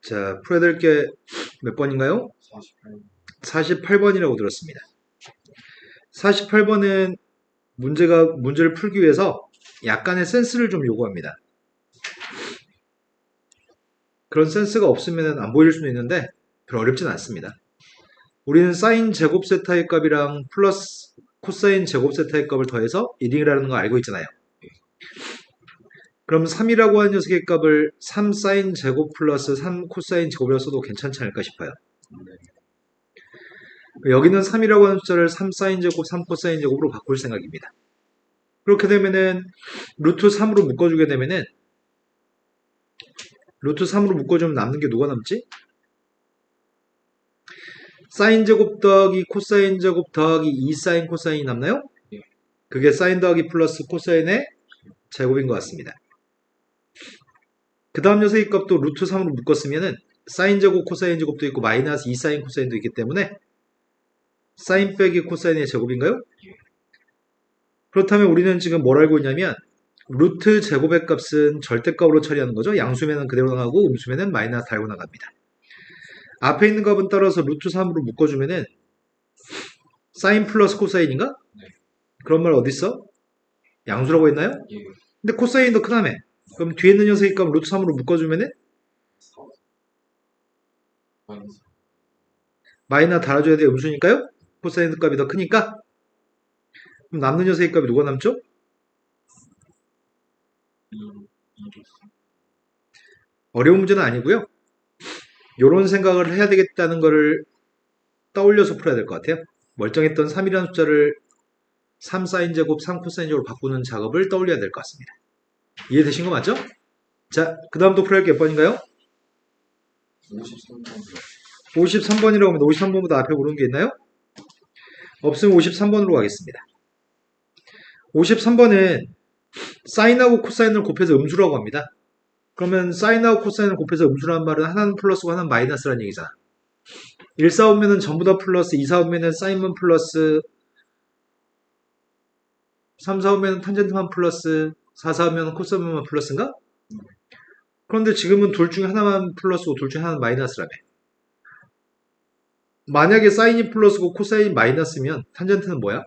자, 풀어야 될 게 몇 번인가요? 48번이라고 들었습니다. 48번은 문제를 풀기 위해서 약간의 센스를 좀 요구합니다. 그런 센스가 없으면 안 보일 수는 있는데 별 어렵진 않습니다. 우리는 사인 제곱 세타의 값이랑 플러스 코사인 제곱 세타의 값을 더해서 1이라는 거 알고 있잖아요. 그럼 3이라고 하는 녀석의 값을 3 사인 제곱 플러스 3 코사인 제곱이라고 써도 괜찮지 않을까 싶어요. 여기는 3이라고 하는 숫자를 3 사인 제곱, 3 코사인 제곱으로 바꿀 생각입니다. 그렇게 되면은 루트 3으로 묶어주게 되면은 루트 3으로 묶어주면 남는 게 누가 남지? 사인 제곱 더하기 코사인 제곱 더하기 2 사인 코사인이 남나요? 그게 사인 더하기 플러스 코사인의 제곱인 것 같습니다. 그 다음 녀석의 값도 루트 3으로 묶었으면은 사인 제곱 코사인 제곱도 있고 마이너스 2 사인 코사인도 있기 때문에 사인 빼기 코사인의 제곱인가요? 그렇다면 우리는 지금 뭘 알고 있냐면 루트 제곱의 값은 절대값으로 처리하는 거죠. 양수면은 그대로 나가고 음수면은 마이너스 달고 나갑니다. 앞에 있는 값은 따라서 루트 3으로 묶어주면은 사인 플러스 코사인인가? 그런 말 어딨어? 양수라고 했나요? 근데 코사인도 크다며. 그럼 뒤에 있는 녀석의 값 루트 3으로 묶어주면은 마이너스 달아줘야 돼. 음수니까요? 코사인 값이 더 크니까. 그럼 남는 녀석의 값이 누가 남죠? 어려운 문제는 아니고요. 요런 생각을 해야 되겠다는 거를 떠올려서 풀어야 될 것 같아요. 멀쩡했던 3이라는 숫자를 3 사인 제곱, 3 코사인 제곱으로 바꾸는 작업을 떠올려야 될 것 같습니다. 이해되신 거 맞죠? 자, 그 다음 또 풀어야 할 게 몇 번인가요? 53번이라고 하면 53번보다 앞에 오르는 게 있나요? 없으면 53번으로 가겠습니다. 53번은 사인하고 코사인을 곱해서 음수라고 합니다. 그러면 사인하고 코사인을 곱해서 음수라는 말은 하나는 플러스고 하나는 마이너스라는 얘기잖아. 1 4오면은 전부 다 플러스, 2 4오면은 사인만 플러스, 3 4오면은 탄젠트만 플러스, 4 4오면은 코사인만 플러스인가? 그런데 지금은 둘 중에 하나만 플러스고 둘 중에 하나는 마이너스라며. 만약에 사인이 플러스고 코사인이 마이너스면 탄젠트는 뭐야?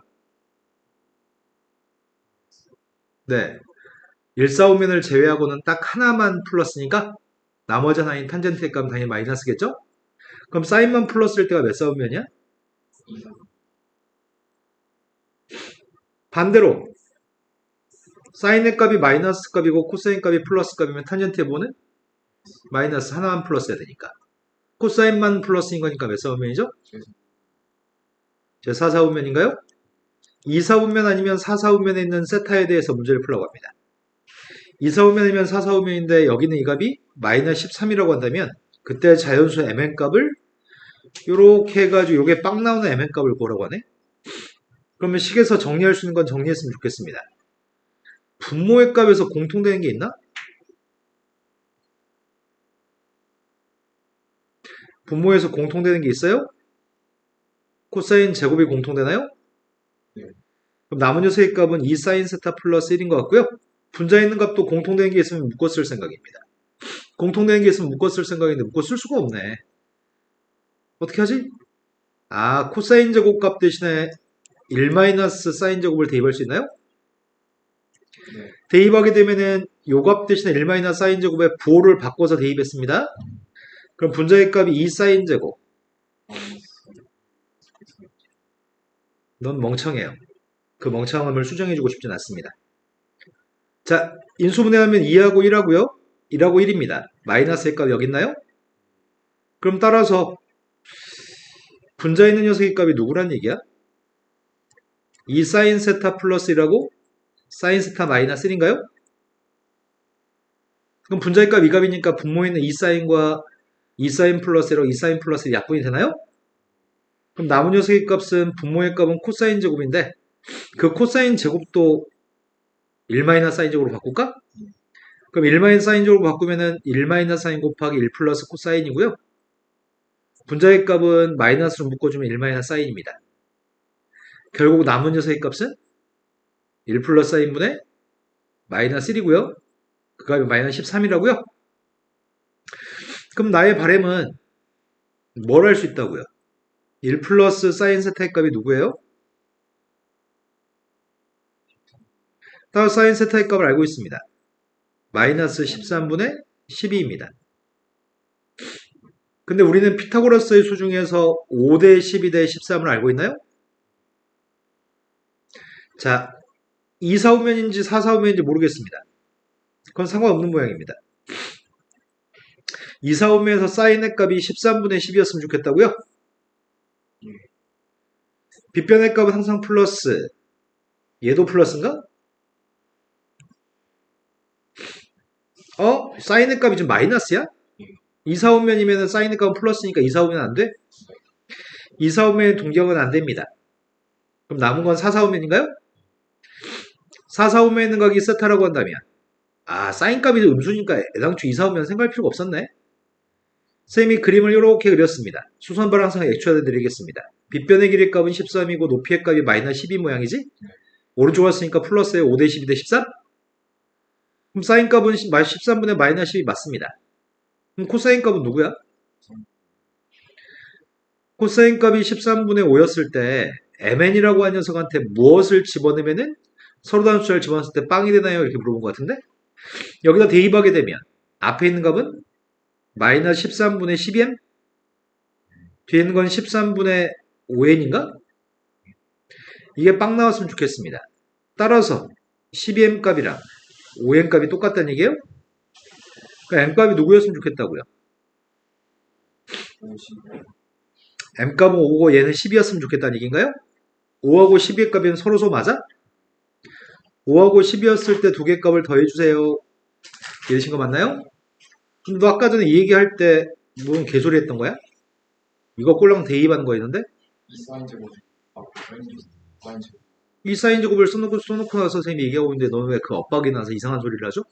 네. 1 4오면을 제외하고는 딱 하나만 플러스니까 나머지 하나인 탄젠트의 값은 당연히 마이너스겠죠? 그럼 사인만 플러스일 때가 몇 4오면이야? 반대로 사인의 값이 마이너스 값이고 코사인 값이 플러스 값이면 탄젠트의 뭐는? 마이너스 하나만 플러스해야 되니까. 코사인만 플러스인 거니까 몇 4오면이죠? 제 4 4오면인가요? 2 4오면 아니면 4 4오면에 있는 세타에 대해서 문제를 풀라고 합니다. 2 4오면이면 4 4오면인데 여기는 이 값이 마이너스 13이라고 한다면 그때 자연수 mn 값을 요렇게 해가지고 요게 빵 나오는 mn 값을 구하라고 하네. 그러면 식에서 정리할 수 있는 건 정리했으면 좋겠습니다. 분모의 값에서 공통되는 게 있나? 분모에서 공통되는 게 있어요? 코사인 제곱이 공통되나요? 그럼 남은 녀석의 값은 2 사인 세타 플러스 1인 것 같고요. 분자에 있는 값도 공통되는 게 있으면 묶었을 생각입니다. 공통되는 게 있으면 묶었을 생각인데 묶었을 수가 없네. 어떻게 하지? 아, 코사인 제곱 값 대신에 1 마이너스 사인 제곱을 대입할 수 있나요? 대입하게 되면은 요 값 대신에 1 마이너스 사인 제곱의 부호를 바꿔서 대입했습니다. 그럼 분자의 값이 2 사인 제곱. 넌 멍청해요. 그 멍청함을 수정해주고 싶진 않습니다. 자, 인수분해하면 2하고 1하고요. 1하고 1입니다. 마이너스의 값 여기 있나요? 그럼 따라서 분자에 있는 녀석의 값이 누구란 얘기야? 2 사인 세타 플러스 1하고 사인 세타 마이너스 1인가요? 그럼 분자의 값 이 값이니까 분모에 있는 2 사인과 2 사인 플러스 1하고 2 사인 플러스 1 약분이 되나요? 그럼 남은 녀석의 값은 분모의 값은 코사인 제곱인데 그 코사인 제곱도 1 마이너스 사인 제곱으로 바꿀까? 그럼 1 마이너스 사인 제곱으로 바꾸면은 1 마이너스 사인 곱하기 1 플러스 코사인이고요. 분자의 값은 마이너스로 묶어주면 1 마이너스 사인입니다. 결국 남은 녀석의 값은 1 플러스 사인분의 마이너스 1이고요. 그 값이 마이너스 13이라고요. 그럼 나의 바램은 뭘 할 수 있다고요? 1 플러스 사인 세타의 값이 누구예요? 따라서 사인 세타의 값을 알고 있습니다. 마이너스 13분의 12입니다. 근데 우리는 피타고라스의 수 중에서 5대 12대 13을 알고 있나요? 자, 2사오면인지 4사오면인지 모르겠습니다. 그건 상관없는 모양입니다. 2사오면에서 사인의 값이 13분의 10이었으면 좋겠다고요? 빗변의 값은 항상 플러스, 얘도 플러스인가? 사인의 값이 지금 마이너스야? 2사오면이면 사인의 값은 플러스니까 2사오면 안 돼? 2사오면의 동경은 안 됩니다. 그럼 남은 건 4사오면인가요? 4사오면에 있는 값이 세타라고 한다면 사인 값이 음수니까 애당초 2사오면 생각할 필요가 없었네. 쌤이 그림을 이렇게 그렸습니다. 수선발 항상 액추얼해 드리겠습니다. 빗변의 길이 값은 13이고 높이의 값이 마이너스 12 모양이지? 오른쪽 왔으니까 플러스에 5대 12 대 13? 그럼 사인 값은 13분의 마이너스 12 맞습니다. 그럼 코사인 값은 누구야? 코사인 값이 13분의 5였을 때 mn이라고 한 녀석한테 무엇을 집어넣으면은 서로 다른 숫자를 집어넣었을 때 빵이 되나요? 이렇게 물어본 것 같은데 여기다 대입하게 되면 앞에 있는 값은 마이너스 13분의 12m? 뒤에 있는 건 13분의 5n인가? 이게 빵 나왔으면 좋겠습니다. 따라서 12m 값이랑 5n 값이 똑같다는 얘기예요? 그러니까 m 값이 누구였으면 좋겠다고요? m 값은 5고 얘는 10이었으면 좋겠다는 얘기인가요? 5하고 12의 값은 서로소 맞아? 5하고 10이었을 때 두 개 값을 더해주세요. 이러신 거 맞나요? 근데 너 아까 전에 이 얘기할 때 무슨 개소리 했던 거야? 이거 꼴랑 대입하는 거였는데? 2사인 제곱을 써놓고 나서 선생님이 얘기하고 있는데 너는 왜 그 엇박이 나서 이상한 소리를 하죠?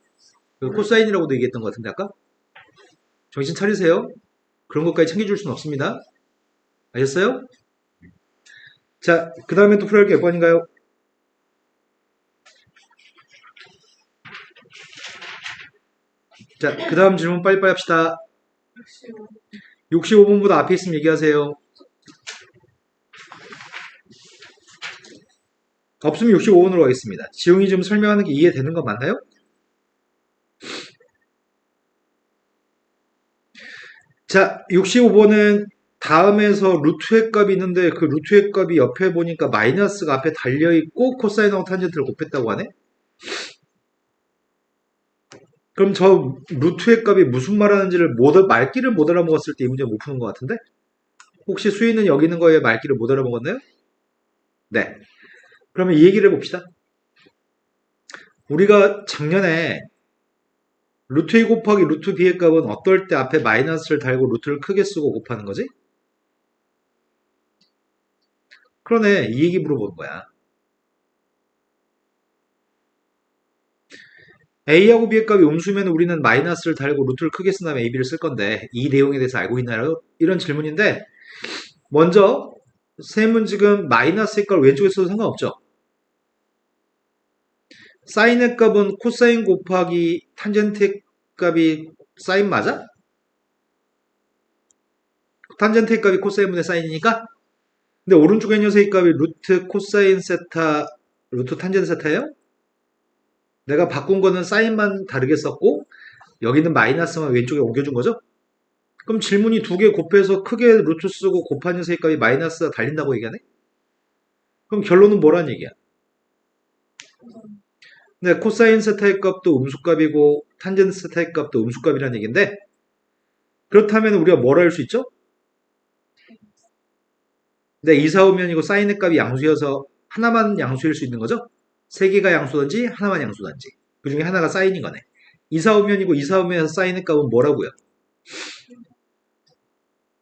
코사인이라고도 얘기했던 것 같은데 아까? 정신 차리세요. 그런 것까지 챙겨줄 수는 없습니다. 아셨어요? 자, 그 다음에 또 풀어할 게 몇 번인가요? 자, 그 다음 질문 빨리빨리 합시다. 65번보다 앞에 있으면 얘기하세요. 없으면 65번으로 가겠습니다. 지웅이 좀 설명하는 게 이해되는 거 맞나요? 자, 65번은 다음에서 루트의 값이 있는데 그 루트의 값이 옆에 보니까 마이너스가 앞에 달려있고 코사인하고 탄젠트를 곱했다고 하네? 그럼 저 루트의 값이 무슨 말하는지를 말귀를 못 알아먹었을 때 이 문제 못 푸는 것 같은데? 혹시 수위는 여기 있는 거에 말귀를 못 알아먹었나요? 네. 그러면 이 얘기를 해봅시다. 우리가 작년에 루트 2 곱하기 루트 b의 값은 어떨 때 앞에 마이너스를 달고 루트를 크게 쓰고 곱하는 거지? 그러네. 이 얘기 물어보는 거야. a하고 b의 값이 음수면 우리는 마이너스를 달고 루트를 크게 쓴 다음에 ab를 쓸 건데 이 내용에 대해서 알고 있나요? 이런 질문인데 먼저 셈은 지금 마이너스의 값을 왼쪽에 써도 상관없죠. 사인의 값은 코사인 곱하기 탄젠트의 값이 사인 맞아? 탄젠트의 값이 코사인분의 사인이니까? 근데 오른쪽에 녀석의 값이 루트 코사인 세타 루트 탄젠트 세타예요? 내가 바꾼 거는 사인만 다르게 썼고 여기는 마이너스만 왼쪽에 옮겨준 거죠? 그럼 질문이 두 개 곱해서 크게 루트 쓰고 곱한 녀석의 값이 마이너스가 달린다고 얘기하네? 그럼 결론은 뭐란 얘기야? 네, 코사인 세타의 값도 음수값이고 탄젠트 세타의 값도 음수값이라는 얘기인데 그렇다면 우리가 뭘 할 수 있죠? 네, 2, 4, 5면이고 사인의 값이 양수여서 하나만 양수일 수 있는 거죠? 세 개가 양수든지 하나만 양수든지 그 중에 하나가 사인인 거네. 2, 4, 5면이고 2, 4, 5면에서 사인의 값은 뭐라고요?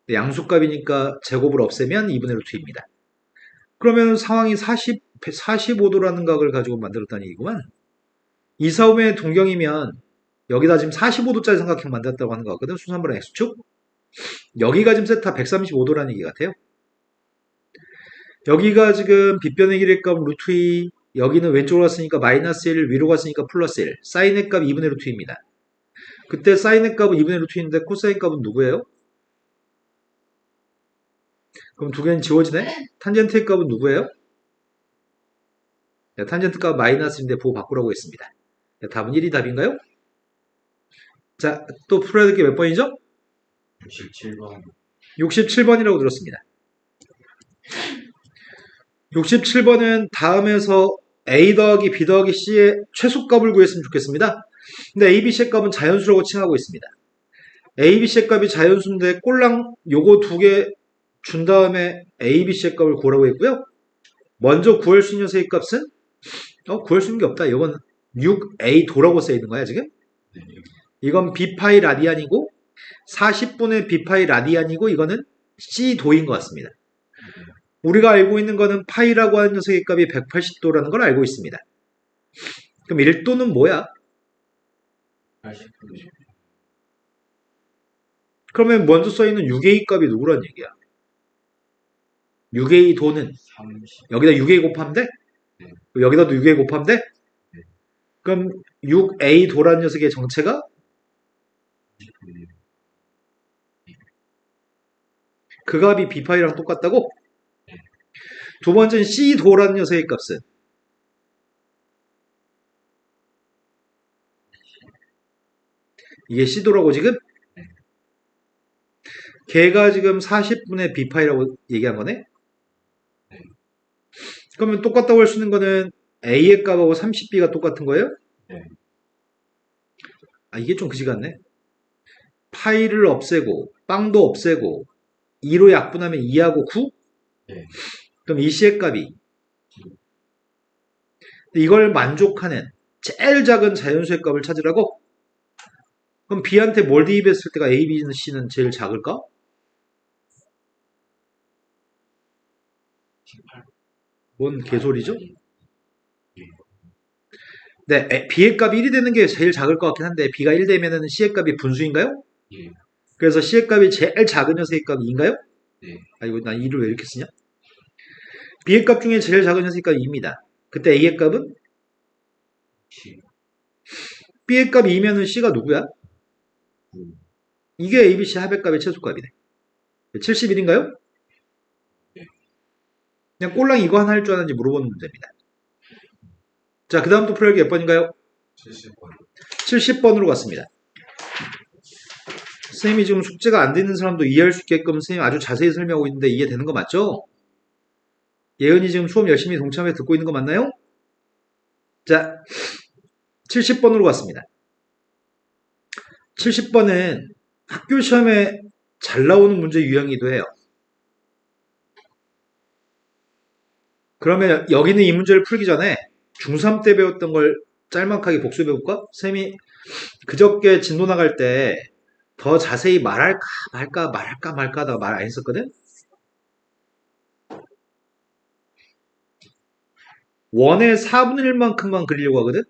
네, 양수값이니까 제곱을 없애면 2분의 루트입니다. 그러면 상황이 45도라는 각을 가지고 만들었다는 얘기구만. 2, 4, 5면의 동경이면 여기다 지금 45도짜리 삼각형 만들었다고 하는 거 같거든. 수산부랑 X축. 여기가 지금 세타 135도라는 얘기 같아요. 여기가 지금 빗변의 길이의 값 루트 2, 여기는 왼쪽으로 갔으니까 마이너스 1, 위로 갔으니까 플러스 1, 사인의 값 2분의 루트 2입니다. 그때 사인의 값은 2분의 루트인데 코사인 값은 누구예요? 그럼 두 개는 지워지네? 탄젠트의 값은 누구예요? 네, 탄젠트 값 마이너스인데 보호 바꾸라고 했습니다. 네, 답은 1이 답인가요? 자, 또 풀어야 될 게 몇 번이죠? 67번. 67번이라고 들었습니다. 67번은 다음에서 A 더하기 B 더하기 C의 최소값을 구했으면 좋겠습니다. 근데 A, B, C의 값은 자연수라고 칭하고 있습니다. A, B, C의 값이 자연수인데 꼴랑 요거 두 개 준 다음에 A, B, C의 값을 구하라고 했고요. 먼저 구할 수 있는 녀석의 값은 구할 수 있는 게 없다. 이건 6A 도라고 써 있는 거야 지금. 이건 B파이 라디안이고 40분의 B파이 라디안이고 이거는 C 도인 것 같습니다. 우리가 알고 있는 거는 파이라고 하는 녀석의 값이 180도라는 걸 알고 있습니다. 그럼 1도는 뭐야? 80분. 그러면 먼저 써있는 6A 값이 누구란 얘기야? 6A 도는 30. 여기다 6A 곱하면 돼? 네. 여기다도 6A 곱하면 돼? 네. 그럼 6A 도라는 녀석의 정체가 그 값이 B파이랑 똑같다고? 두 번째는 C 도라는 녀석의 값은 이게 C 도라고 지금? 걔가 지금 40분의 B파이라고 얘기한 거네? 그러면 똑같다고 할 수 있는 거는 A의 값하고 30B가 똑같은 거예요? 네. 아, 이게 좀 그지 같네. 파이를 없애고 빵도 없애고 2로 약분하면 2하고 9? 네. 그럼 이 C의 값이 이걸 만족하는 제일 작은 자연수의 값을 찾으라고? 그럼 B한테 뭘 대입했을 때가 A, B, C는 제일 작을까? 18. 뭔 개소리죠? 네, B의 값이 1이 되는 게 제일 작을 것 같긴 한데 B가 1 되면은 C의 값이 분수인가요? 예. 그래서 C의 값이 제일 작은 녀석의 값이 2인가요? 네. 아, 이거 난 2를 왜 이렇게 쓰냐? B의 값 중에 제일 작은 녀석의 값이 2입니다. 그때 A의 값은? 10. B의 값이 2면은 C가 누구야? 이게 A, B, C 합의 값의 최소값이네. 71인가요? 그냥 꼴랑 이거 하나 할 줄 아는지 물어보는 문제입니다. 자, 그 다음 또 풀기 몇 번인가요? 70번. 70번으로 갔습니다. 선생님이 지금 숙제가 안 되는 사람도 이해할 수 있게끔 선생님이 아주 자세히 설명하고 있는데 이해되는 거 맞죠? 예은이 지금 수업 열심히 동참해 듣고 있는 거 맞나요? 자, 70번으로 갔습니다. 70번은 학교 시험에 잘 나오는 문제 유형이기도 해요. 그러면 여기는 이 문제를 풀기 전에 중3 때 배웠던 걸 짤막하게 복수해 볼까? 쌤이 그저께 진도 나갈 때 더 자세히 말할까 말까 하다가 말 안 했었거든? 원의 4분의 1만큼만 그리려고 하거든?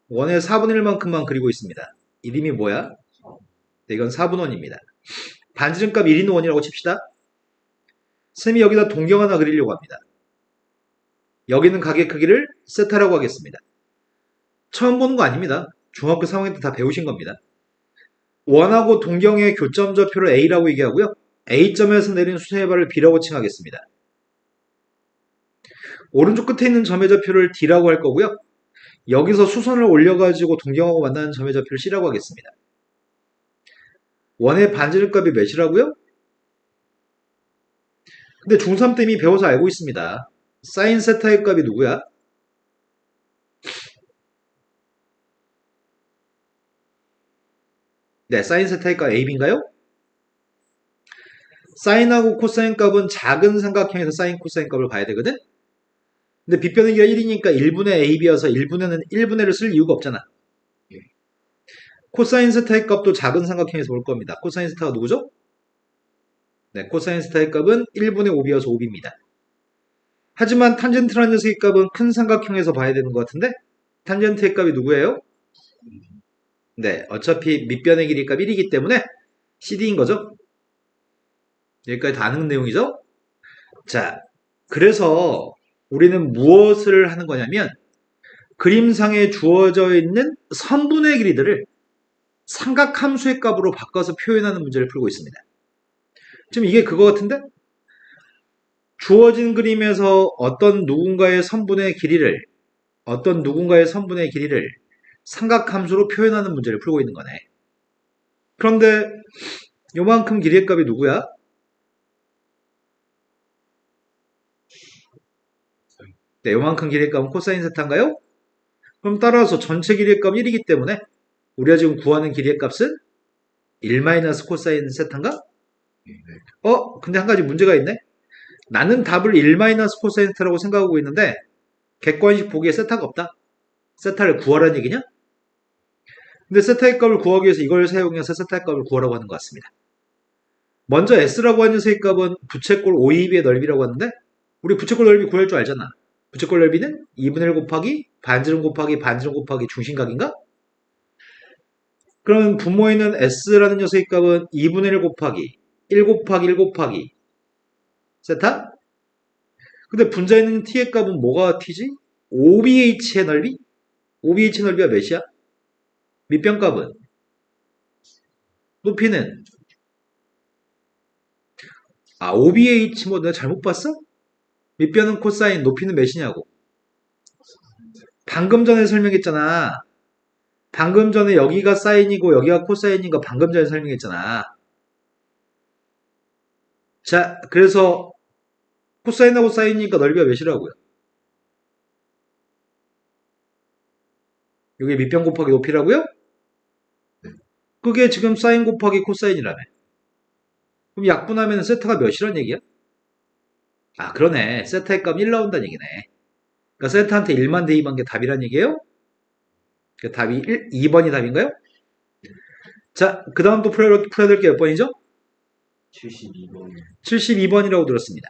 원의 4분의 1만큼만 그리고 있습니다. 이름이 뭐야? 네, 이건 4분원입니다. 반지름값 1인 원이라고 칩시다. 쌤이 여기다 동경 하나 그리려고 합니다. 여기는 가게 크기를 세타라고 하겠습니다. 처음 보는 거 아닙니다. 중학교 3학년 때 다 배우신 겁니다. 원하고 동경의 교점 좌표를 A라고 얘기하고요. A점에서 내린 수선의 발을 B라고 칭하겠습니다. 오른쪽 끝에 있는 점의 좌표를 D라고 할 거고요. 여기서 수선을 올려가지고 동경하고 만나는 점의 좌표를 C라고 하겠습니다. 원의 반지름값이 몇이라고요? 근데 중3 때 이미 배워서 알고 있습니다. 사인 세타의 값이 누구야? 네, 사인 세타의 값 AB인가요? 사인하고 코사인 값은 작은 삼각형에서 사인 코사인 값을 봐야 되거든? 근데 빗변의 길이가 1이니까 1분의 AB여서 1분의는 1분의를 쓸 이유가 없잖아. 코사인 세타의 값도 작은 삼각형에서 볼 겁니다. 코사인 세타가 누구죠? 네, 코사인 세타의 값은 1분의 5B여서 5B입니다. 하지만 탄젠트라는 녀석의 값은 큰 삼각형에서 봐야 되는 것 같은데 탄젠트의 값이 누구예요? 네, 어차피 밑변의 길이 값 1이기 때문에 CD인 거죠. 여기까지 다 아는 내용이죠. 자, 그래서 우리는 무엇을 하는 거냐면 그림상에 주어져 있는 선분의 길이들을 삼각함수의 값으로 바꿔서 표현하는 문제를 풀고 있습니다. 지금 이게 그거 같은데? 주어진 그림에서 어떤 누군가의 선분의 길이를 삼각함수로 표현하는 문제를 풀고 있는 거네. 그런데 요만큼 길이의 값이 누구야? 네, 요만큼 길이의 값은 코사인 세타인가요? 그럼 따라서 전체 길이의 값 1이기 때문에 우리가 지금 구하는 길이의 값은 1 코사인 세타인가? 근데 한 가지 문제가 있네. 나는 답을 1 코사인 세타라고 생각하고 있는데 객관식 보기에 세타가 없다. 세타를 구하라는 얘기냐? 근데 세타의 값을 구하기 위해서 이걸 사용해서 세타의 값을 구하라고 하는 것 같습니다. 먼저 S라고 하는 녀석의 값은 부채꼴 OAB의 넓이라고 하는데 우리 부채꼴 넓이 구할 줄 알잖아. 부채꼴 넓이는 2분의 1 곱하기 반지름 곱하기 반지름 곱하기 중심각인가? 그러면 분모에 있는 S라는 녀석의 값은 2분의 1 곱하기 1 곱하기 1 곱하기 세타? 근데 분자에 있는 T의 값은 뭐가 T지? OBH의 넓이? OBH의 넓이가 몇이야? 밑변 값은? 높이는? OBH 뭐 내가 잘못 봤어? 밑변은 코사인, 높이는 몇이냐고. 방금 전에 설명했잖아. 방금 전에 여기가 사인이고 여기가 코사인인 거 방금 전에 설명했잖아. 자, 그래서 코사인하고 사인이니까 넓이가 몇이라고요? 여기 밑변 곱하기 높이라고요? 그게 지금 사인 곱하기 코사인이라며. 그럼 약분하면 세타가 몇이란 얘기야? 그러네. 세타의 값 1 나온다는 얘기네. 그러니까 세타한테 1만 대입한 게 답이란 얘기예요? 그 답이 2번이 답인가요? 자, 그 다음 또 풀어야 될 게 몇 번이죠? 72번. 72번이라고 들었습니다.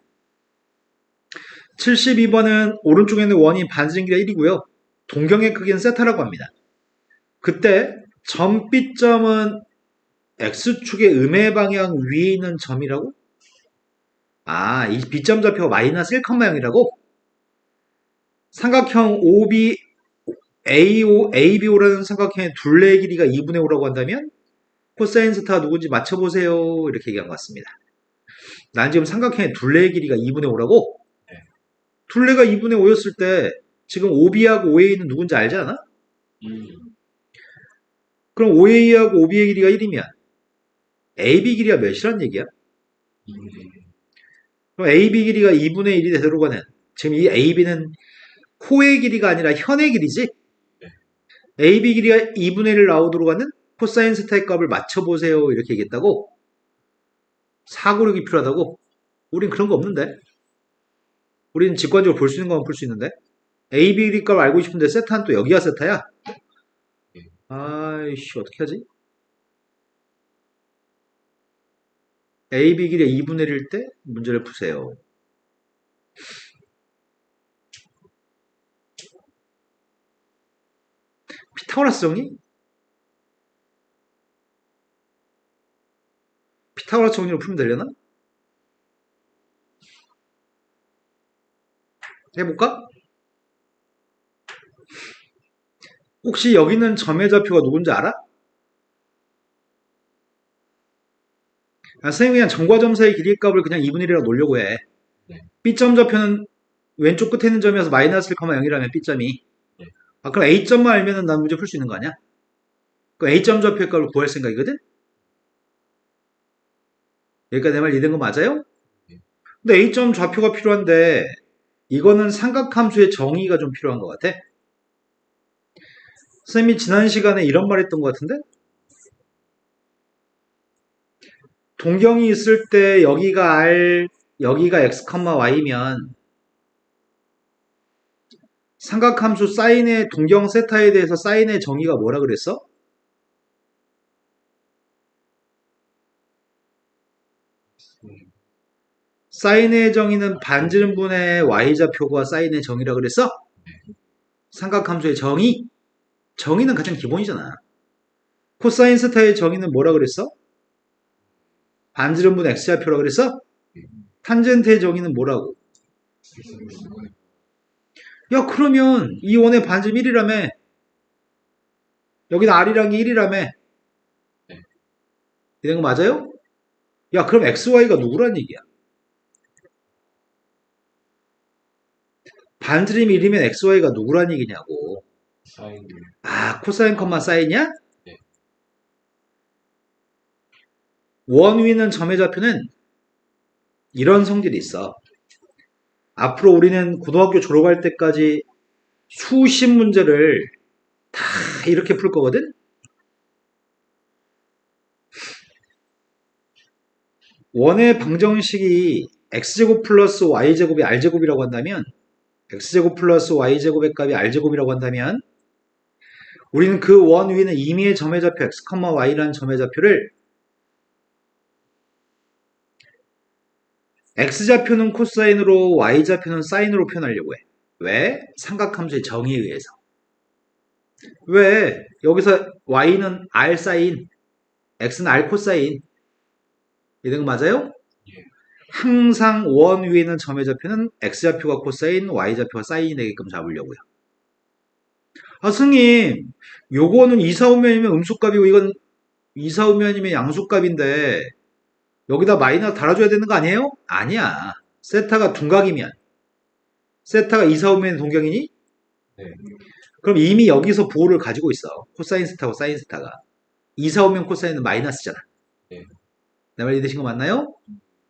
72번은 오른쪽에 있는 원이 반지름 길이가 1이고요. 동경의 크기는 세타라고 합니다. 그때 점 B점은 X축의 음의 방향 위에 있는 점이라고? 이 B점 좌표가 마이너스 1,0이라고? 삼각형 OB, ABO라는 삼각형의 둘레의 길이가 2분의 5라고 한다면 코사인 세타가 누군지 맞춰보세요. 이렇게 얘기한 것 같습니다. 난 지금 삼각형의 둘레의 길이가 2분의 5라고? 네. 둘레가 2분의 5였을 때 지금 OB하고 OA는 누군지 알지 않아? 그럼 OA하고 OB의 길이가 1이면 AB 길이가 몇이란 얘기야? 2분의 1. 그럼 AB 길이가 2분의 1이 되도록 하는 지금 이 AB는 코의 길이가 아니라 현의 길이지? 네. AB 길이가 2분의 1 나오도록 하는 코사인 세타의 값을 맞춰보세요. 이렇게 얘기했다고? 사고력이 필요하다고? 우린 그런 거 없는데? 우리는 직관적으로 볼 수 있는 것만 풀 수 있는데? AB 길이 값을 알고 싶은데 세타는 또 여기가 세타야? 아이씨, 어떻게 하지? AB 길이가 2분의 1일 때 문제를 푸세요. 피타고라스 정리? 피타고라스 정리로 풀면 되려나? 해볼까? 혹시 여기는 점의 좌표가 누군지 알아? 선생님이 그냥 점과 점 사이 길이의 값을 그냥 2분의 1이라고 놓으려고 해. 네. B점 좌표는 왼쪽 끝에 있는 점이어서 마이너스 1,0이라면 B점이. 네. 그럼 A점만 알면은 난 문제 풀 수 있는 거 아니야? 그럼 A점 좌표의 값을 구할 생각이거든? 여기까지 내 말 이해된 거 맞아요? 네. 근데 A점 좌표가 필요한데 이거는 삼각함수의 정의가 좀 필요한 것 같아. 선생님이 지난 시간에 이런 말 했던 것 같은데? 동경이 있을 때 여기가 R, 여기가 X, Y면 삼각함수 사인의 동경 세타에 대해서 사인의 정의가 뭐라 그랬어? 사인의 정의는 반지름분의 y좌표가 사인의 정의라 그랬어? 삼각함수의 정의? 정의는 가장 기본이잖아. 코사인 세타의 정의는 뭐라 그랬어? 반지름분의 x좌표라 그랬어? 탄젠트의 정의는 뭐라고? 야, 그러면 이 원의 반지름 1이라며. 여기는 r이란 게 1이라며. 이런 거 맞아요? 야, 그럼 XY가 누구란 얘기야? 반지름 1이면 XY가 누구란 얘기냐고. 사인. 아, 코사인 컴마 사인이야? 네. 원 위는 점의 좌표는 이런 성질이 있어. 앞으로 우리는 고등학교 졸업할 때까지 수십 문제를 다 이렇게 풀 거거든? 원의 방정식이 x제곱 플러스 y제곱이 r제곱이라고 한다면 x제곱 플러스 y제곱의 값이 r제곱이라고 한다면 우리는 그 원 위는 임의의 점의 좌표 x, y라는 점의 좌표를 x좌표는 코사인으로 y좌표는 사인으로 표현하려고 해. 왜? 삼각함수의 정의에 의해서. 왜? 여기서 y는 r 사인, x는 r 코사인. 이런 거 맞아요? 예. 항상 원 위에 있는 점의 좌표는 x좌표가 코사인, y좌표가 사인이 되게끔 잡으려고요. 아, 승님, 요거는 이사오면이면 음수값이고 이건 이사오면이면 양수값인데 여기다 마이너스 달아줘야 되는 거 아니에요? 아니야. 세타가 둔각이면 세타가 이사오면 동경이니? 네. 그럼 이미 여기서 보호를 가지고 있어. 코사인 세타고 사인 세타가. 이사오면 코사인은 마이너스잖아. 네. 내 말 이해되신 거 맞나요?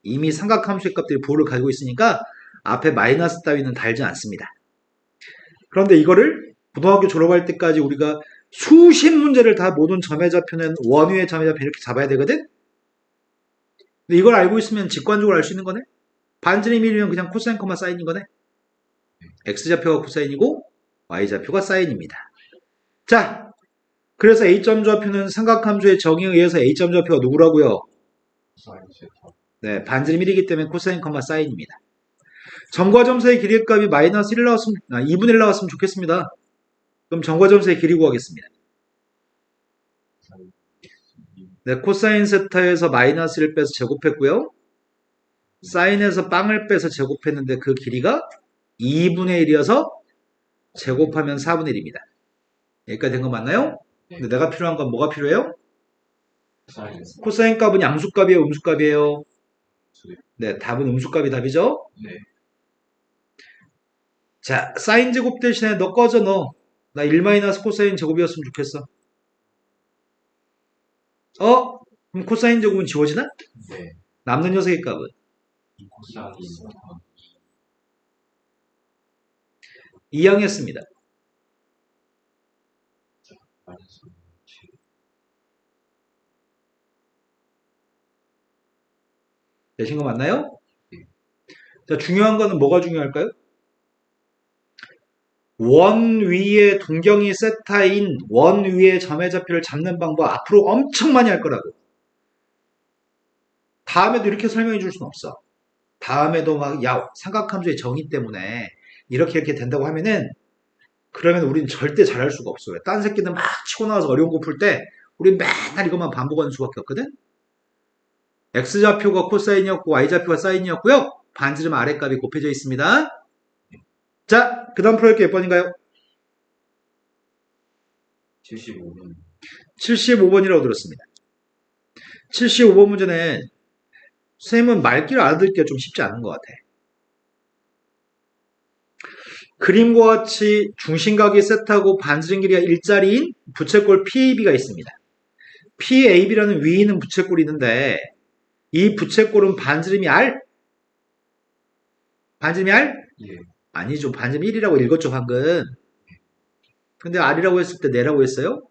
이미 삼각함수의 값들이 보호를 가지고 있으니까 앞에 마이너스 따위는 달지 않습니다. 그런데 이거를 고등학교 졸업할 때까지 우리가 수십 문제를 다 모든 점의 좌표는 원위의 점의 좌표 이렇게 잡아야 되거든? 근데 이걸 알고 있으면 직관적으로 알 수 있는 거네? 반지름 1이면 그냥 코사인 컴마 사인인 거네? x좌표가 코사인이고 y좌표가 사인입니다. 자, 그래서 a점 좌표는 삼각함수의 정의에 의해서 a점 좌표가 누구라고요? 사인 세타. 네, 반지름 1이기 때문에 코사인 컴마 사인입니다. 점과 점사의 길이의 값이 마이너스 1 나왔으면, 2분의 1 나왔으면 좋겠습니다. 그럼 점과 점사의 길이 구하겠습니다. 사인. 네, 코사인 세타에서 마이너스 1 빼서 제곱했고요. 사인에서 빵을 빼서 제곱했는데 그 길이가 2분의 1이어서 제곱하면 4분의 1입니다. 여기까지 된 거 맞나요? 근데 내가 필요한 건 뭐가 필요해요? 사인. 코사인 값은 양수값이에요? 음수값이에요? 수. 네, 답은 음수값이 답이죠? 네. 자, 사인 제곱 대신에 너 꺼져 너. 나 1 마이너스 코사인 제곱이었으면 좋겠어. 그럼 코사인 제곱은 지워지나? 네. 남는 녀석의 값은? 코사인. 2항했습니다. 마이너스. 되신 거 맞나요? 네. 자, 중요한 거는 뭐가 중요할까요? 원 위에 동경이 세타인 원 위에 점의 좌표를 잡는 방법 앞으로 엄청 많이 할 거라고. 다음에도 이렇게 설명해 줄 수는 없어. 다음에도 막, 야, 삼각함수의 정의 때문에 이렇게 된다고 하면은, 그러면 우리는 절대 잘할 수가 없어. 왜? 딴 새끼들 막 치고 나와서 어려운 거 풀 때, 우린 맨날 이것만 반복하는 수밖에 없거든? x좌표가 코사인이었고, y좌표가 사인이었고요. 반지름 아래값이 곱해져 있습니다. 자, 그 다음 풀어볼게 몇 번인가요? 75분. 75번이라고 들었습니다. 75번 문제는 선생님은 말귀를 알아듣기가 좀 쉽지 않은 것 같아. 그림과 같이 중심각이 세타고 반지름 길이가 일자리인 부채꼴 PAB가 있습니다. PAB라는 위에 있는 부채꼴이 있는데 이 부채꼴은 반지름이 R? 반지름이 R? 예. 아니죠. 반지름 1이라고 읽었죠 방금. 근데 R이라고 했을 때 네라고 했어요?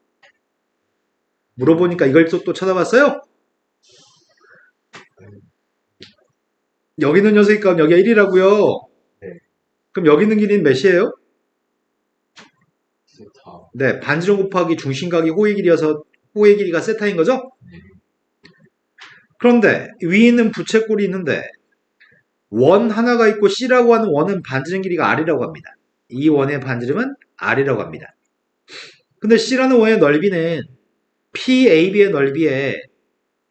물어보니까 이걸 또 찾아봤어요? 여기 있는 녀석이 값 여기가 1이라고요. 네. 그럼 여기 있는 길이는 몇이에요? 세타. 네, 반지름 곱하기 중심각이 호의 길이어서 호의 길이가 세타인 거죠? 네. 그런데 위에 있는 부채꼴이 있는데 원 하나가 있고 C라고 하는 원은 반지름 길이가 R이라고 합니다. 이 원의 반지름은 R이라고 합니다. 근데 C라는 원의 넓이는 PAB의 넓이에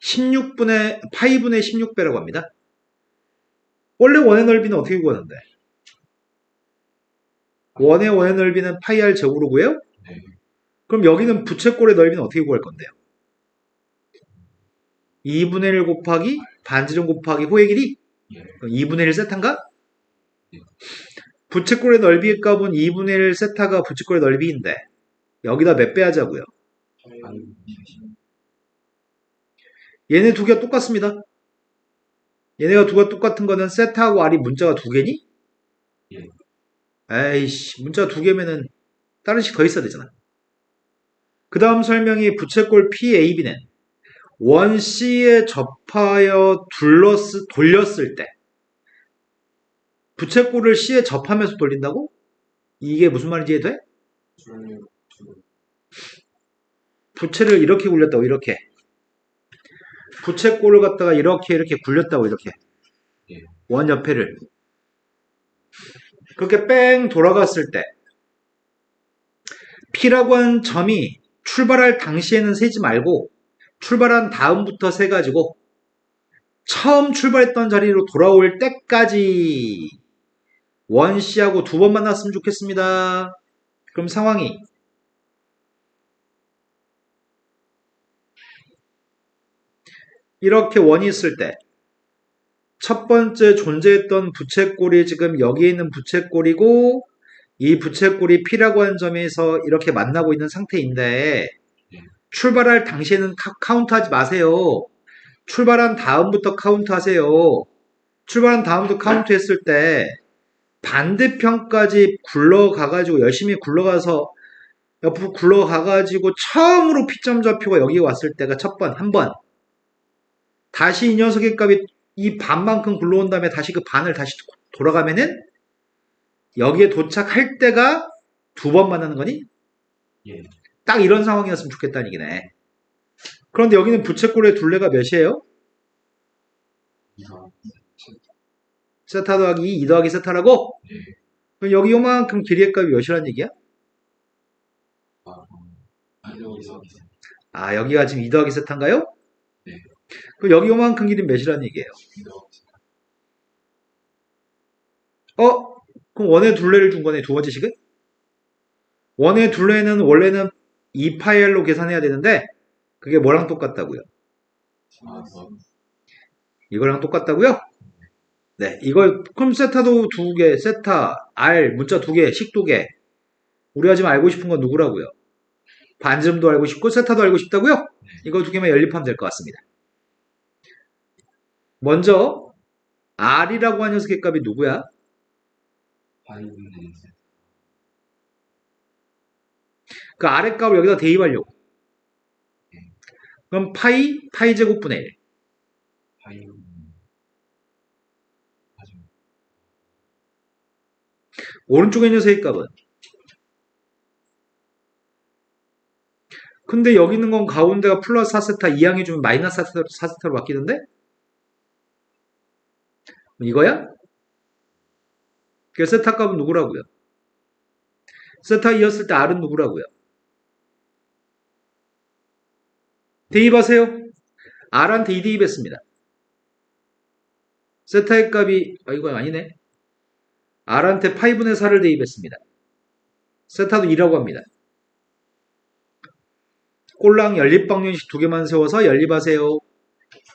8분의 16배라고 합니다. 원래 원의 넓이는 어떻게 구하는데? 원의 넓이는 파이 R 제곱으로 구해요? 네. 그럼 여기는 부채꼴의 넓이는 어떻게 구할 건데요? 2분의 1 곱하기 반지름 곱하기 호의 길이 예. 2분의 1 세타인가? 예. 부채꼴의 넓이의 값은 2분의 1 세타가 부채꼴의 넓이인데 여기다 몇 배 하자고요? 얘네 두 개가 똑같습니다. 얘네가 두 개가 똑같은 거는 세타하고 r이 문자가 두 개니? 예. 에이씨, 문자가 두 개면은 다른 식 더 있어야 되잖아. 그 다음 설명이 부채꼴 PAB는 원 C에 접하여 돌렸을 때 부채꼴을 C에 접하면서 돌린다고? 이게 무슨 말인지 이해돼? 부채를 이렇게 굴렸다고 이렇게 부채꼴을 갖다가 이렇게 굴렸다고 이렇게 예. 원 옆에를 그렇게 뺑 돌아갔을 때 P라고 하는 점이 출발할 당시에는 세지 말고 출발한 다음부터 세가지고 처음 출발했던 자리로 돌아올 때까지 원 C하고 두 번 만났으면 좋겠습니다. 그럼 상황이 이렇게 원이 있을 때 첫 번째 존재했던 부채꼴이 지금 여기에 있는 부채꼴이고 이 부채꼴이 P라고 하는 점에서 이렇게 만나고 있는 상태인데 출발할 당시에는 카운트하지 마세요. 출발한 다음부터 카운트하세요. 출발한 다음부터 카운트했을 때 반대편까지 굴러가가지고 열심히 굴러가서 옆으로 굴러가가지고 처음으로 P점 좌표가 여기 왔을 때가 한 번. 다시 이 녀석의 값이 이 반만큼 굴러온 다음에 다시 그 반을 다시 돌아가면은 여기에 도착할 때가 두 번 만나는 거니? 예. 딱 이런 상황이었으면 좋겠다는 얘기네. 그런데 여기는 부채꼴의 둘레가 몇이에요? 2세타 더하기 2 더하기 세타라고? 예. 그럼 여기 요만큼 길이의 값이 몇이라는 얘기야? 아, 여기가 지금 2 더하기 세타인가요? 네. 그럼 여기 요만큼 길이는 몇이라는 얘기예요? 그럼 원의 둘레를 준 거네, 두 번째 식은? 원의 둘레는 원래는 2파이R로 계산해야 되는데 그게 뭐랑 똑같다고요? 이거랑 똑같다고요? 네, 이걸 그럼 세타도 두 개, 세타, R, 문자 두 개, 식 두 개. 우리가 지금 알고 싶은 건 누구라고요? 반지름도 알고 싶고 세타도 알고 싶다고요? 이거 두 개만 연립하면 될 것 같습니다. 먼저 R이라고 하는 녀석의 값이 누구야? 그 R의 값을 여기다 대입하려고. 그럼 파이 제곱분의 1. 오른쪽에 있는 녀석의 값은? 근데 여기 있는 건 가운데가 플러스 4세타, 이항해주면 마이너스 4세타로 바뀌는데? 이거야? 그 세타 값은 누구라고요? 세타 2였을 때 R은 누구라고요? 대입하세요. R한테 2 대입했습니다. 세타의 값이 이거 아니네. R한테 파이분의 4를 대입했습니다. 세타도 2라고 합니다. 꼴랑 연립방정식 두 개만 세워서 연립하세요.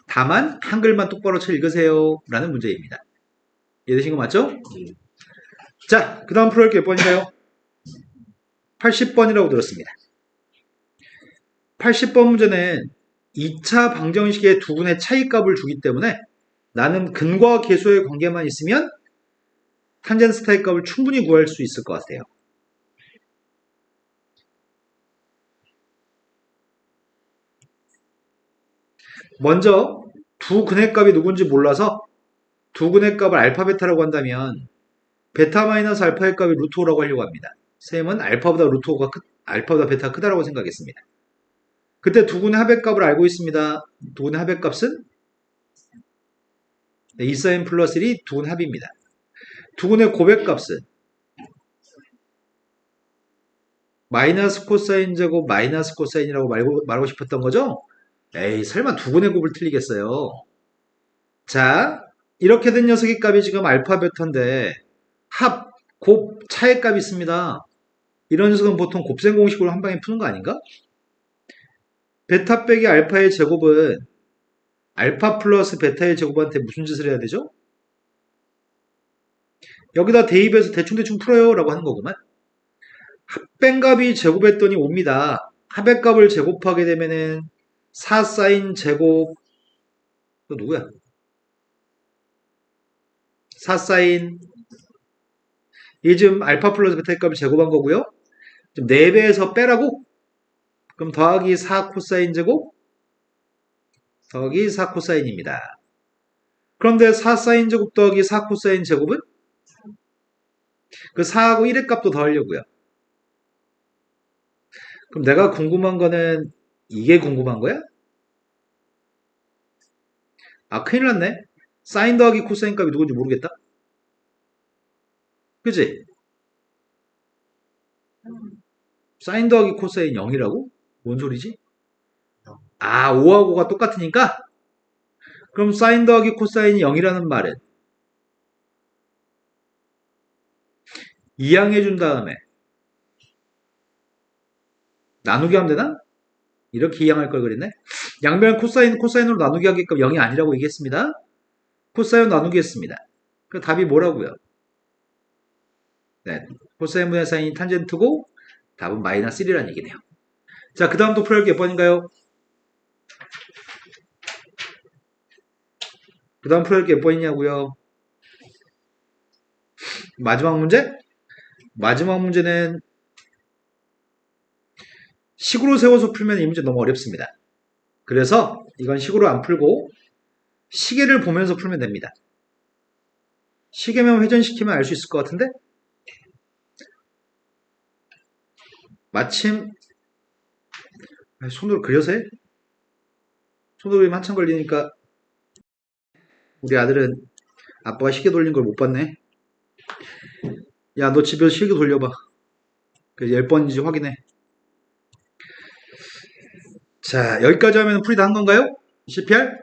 다만 한글만 똑바로 쳐 읽으세요. 라는 문제입니다. 이해되신 거 맞죠? 예. 자, 그 다음 풀어볼 게 몇 번인가요? 80번이라고 들었습니다. 80번 문제는 2차 방정식의 두 군의 차이값을 주기 때문에 나는 근과 계수의 관계만 있으면 탄젠스 타의 값을 충분히 구할 수 있을 것 같아요. 먼저 두 근의 값이 누군지 몰라서 두 근의 값을 알파 베타라고 한다면 베타 마이너스 알파의 값이 루트 5라고 하려고 합니다. 쌤은 알파보다 루트 5가 알파보다 베타가 크다라고 생각했습니다. 그때 두 군의 합의 값을 알고 있습니다. 두 군의 합의 값은 2sin 플러스 1이 두 군의 합입니다. 두 군의 곱의 값은 마이너스 코사인 제곱 마이너스 코사인이라고 말하고 싶었던 거죠? 에이, 설마 두 군의 곱을 틀리겠어요? 자, 이렇게 된 녀석의 값이 지금 알파 베타인데 합, 곱, 차의 값이 있습니다. 이런 녀석은 보통 곱셈 공식으로 한 방에 푸는 거 아닌가? 베타 빼기 알파의 제곱은 알파 플러스 베타의 제곱한테 무슨 짓을 해야 되죠? 여기다 대입해서 대충 풀어요 라고 하는 거구만. 합변값이 제곱했더니 옵니다. 합의값을 제곱하게 되면은 4 사인 제곱, 또 누구야? 4 사인, 이 지금 알파 플러스 베타의 값을 제곱한 거고요. 지금 4배에서 빼라고? 그럼 더하기 4 코사인 제곱, 더하기 4 코사인입니다. 그런데 4 사인 제곱 더하기 4 코사인 제곱은? 그 4하고 1의 값도 더하려고요. 그럼 내가 궁금한 거는 이게 궁금한 거야? 아, 큰일 났네. 사인 더하기 코사인 값이 누군지 모르겠다. 그치? 사인 더하기 코사인 0이라고? 뭔 소리지? 아, 5하고 5가 똑같으니까? 그럼 사인 더하기 코사인이 0이라는 말은 이항해준 다음에 나누기 하면 되나? 이렇게 이항할 걸 그랬네. 양변 코사인으로 나누기 하게끔 0이 아니라고 얘기했습니다. 코사인 나누기 했습니다. 그 답이 뭐라고요? 네, 코사인 분의 사인이 탄젠트고 답은 마이너스 1이라는 얘기네요. 자, 그 다음 또 풀어볼 게 몇 번인가요? 그 다음 풀어볼 게 몇 번이냐고요? 마지막 문제? 마지막 문제는 식으로 세워서 풀면 이 문제 너무 어렵습니다. 그래서 이건 식으로 안 풀고 시계를 보면서 풀면 됩니다. 시계면 회전시키면 알 수 있을 것 같은데? 마침 손으로 그려서 해? 손으로 그리면 한참 걸리니까 우리 아들은 아빠가 시계 돌린 걸 못 봤네. 야, 너 집에서 시계 돌려봐. 그 10번인지 확인해. 자, 여기까지 하면 풀이 다 한 건가요? CPR?